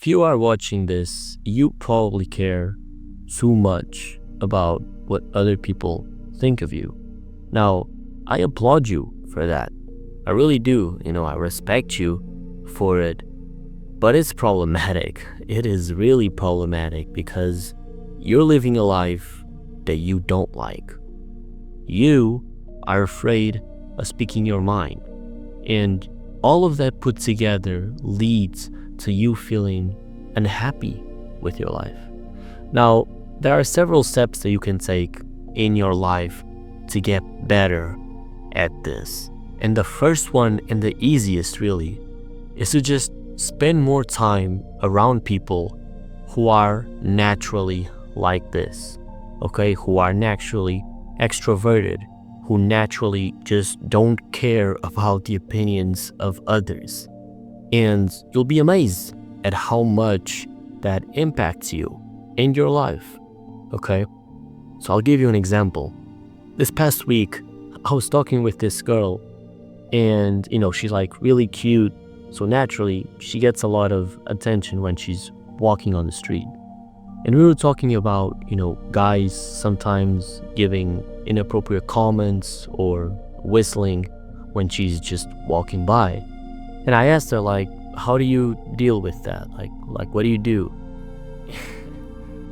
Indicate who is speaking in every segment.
Speaker 1: if you are watching this, you probably care too much about what other people think of you. Now, I applaud you for that. I really do. I respect you for it. But it's problematic. It is really problematic because you're living a life that you don't like. You are afraid of speaking your mind. And all of that put together leads to you feeling unhappy with your life. Now, there are several steps that you can take in your life to get better at this. And the first one, and the easiest really, is to just spend more time around people who are naturally like this, okay? Who are naturally extroverted, who naturally just don't care about the opinions of others. And you'll be amazed at how much that impacts you in your life, okay? So I'll give you an example. This past week, I was talking with this girl, and she's like really cute, so naturally she gets a lot of attention when she's walking on the street. And we were talking about guys sometimes giving inappropriate comments or whistling when she's just walking by. And I asked her, like, how do you deal with that? Like what do you do?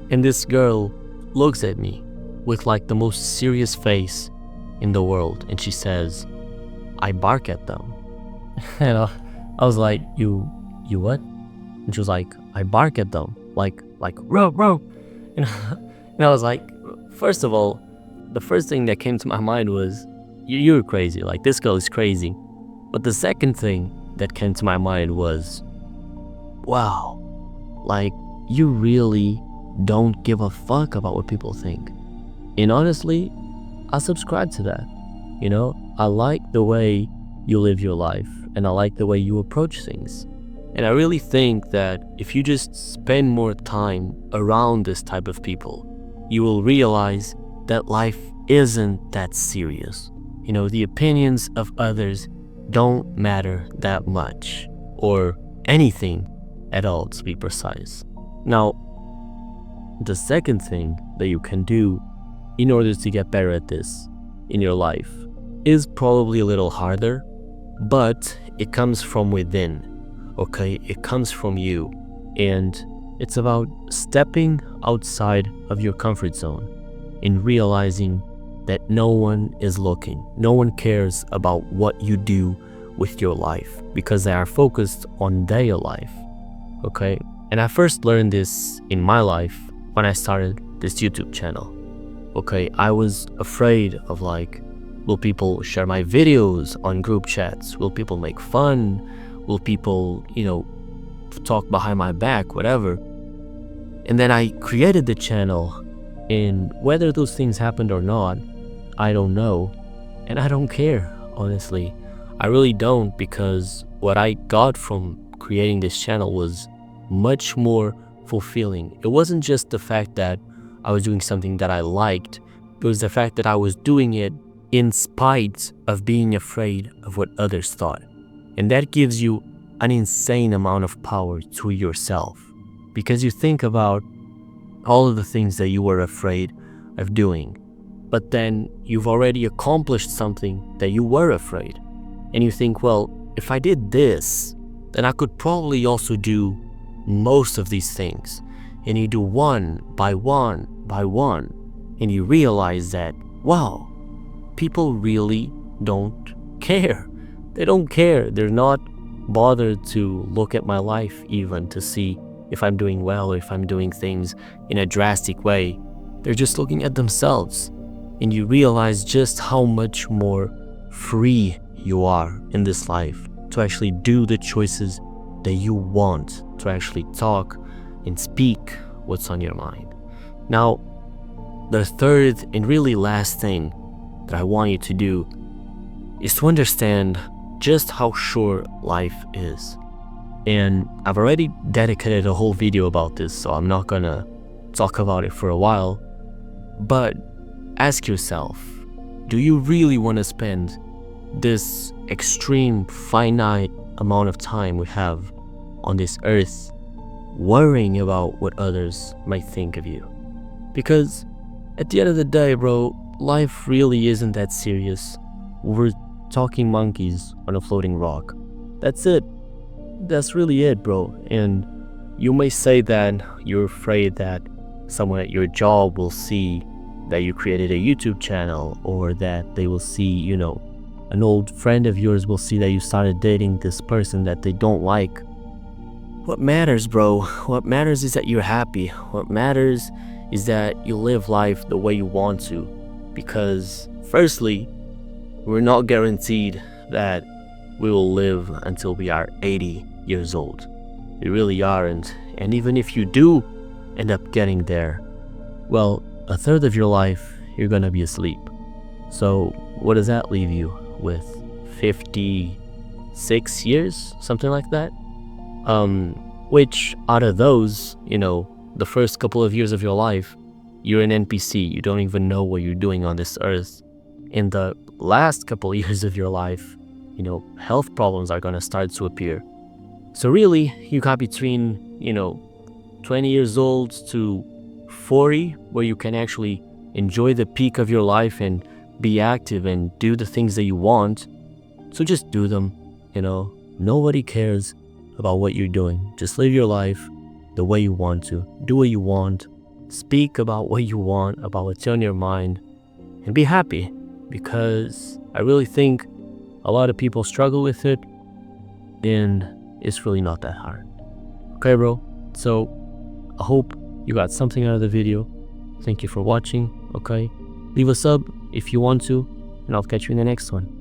Speaker 1: And this girl looks at me with like the most serious face in the world, and she says, I bark at them. And I was like, you what? And she was like, I bark at them, like row. And I was like, first of all, the first thing that came to my mind was, you're crazy, like this girl is crazy. But the second thing that came to my mind was, wow, like you really don't give a fuck about what people think. And honestly, I subscribe to that. I like the way you live your life, and I like the way you approach things. And I really think that if you just spend more time around this type of people, you will realize that life isn't that serious. The opinions of others don't matter that much, or anything at all, to be precise. Now, the second thing that you can do in order to get better at this in your life is probably a little harder, but it comes from within, okay? It comes from you, and it's about stepping outside of your comfort zone and realizing that no one is looking. No one cares about what you do with your life because they are focused on their life, okay? And I first learned this in my life when I started this YouTube channel, okay? I was afraid of will people share my videos on group chats? Will people make fun? Will people, talk behind my back, whatever? And then I created the channel, and whether those things happened or not, I don't know. And I don't care, honestly. I really don't, because what I got from creating this channel was much more fulfilling. It wasn't just the fact that I was doing something that I liked. It was the fact that I was doing it in spite of being afraid of what others thought. And that gives you an insane amount of power to yourself, because you think about all of the things that you were afraid of doing, but then you've already accomplished something that you were afraid. And you think, well, if I did this, then I could probably also do most of these things. And you do one by one by one, and you realize that, wow, people really don't care. They don't care. They're not bothered to look at my life even to see if I'm doing well or if I'm doing things in a drastic way. They're just looking at themselves. And you realize just how much more free you are in this life to actually do the choices that you want, to actually talk and speak what's on your mind. Now, the third and really last thing that I want you to do is to understand just how short life is. And I've already dedicated a whole video about this, so I'm not gonna talk about it for a while. But ask yourself, do you really want to spend this extreme finite amount of time we have on this earth worrying about what others might think of you. Because at the end of the day, bro, life really isn't that serious. We're talking monkeys on a floating rock. That's it. That's really it, bro. And you may say that you're afraid that someone at your job will see that you created a YouTube channel, or that they will see, an old friend of yours will see that you started dating this person that they don't like. What matters, bro, what matters is that you're happy. What matters is that you live life the way you want to. Because, firstly, we're not guaranteed that we will live until we are 80 years old. We really aren't. And even if you do end up getting there, well, a third of your life, you're gonna be asleep. So what does that leave you with? 56 years? Something like that? Which out of those, the first couple of years of your life, you're an NPC. You don't even know what you're doing on this earth. In the last couple of years of your life, health problems are gonna start to appear. So really, you got between, 20 years old to 40, where you can actually enjoy the peak of your life and be active and do the things that you want. So just do them, Nobody cares about what you're doing. Just live your life the way you want to. Do what you want. Speak about what you want, about what's on your mind, and be happy. Because I really think a lot of people struggle with it, and it's really not that hard. Okay, bro? So I hope you got something out of the video. Thank you for watching, okay? Leave a sub if you want to, and I'll catch you in the next one.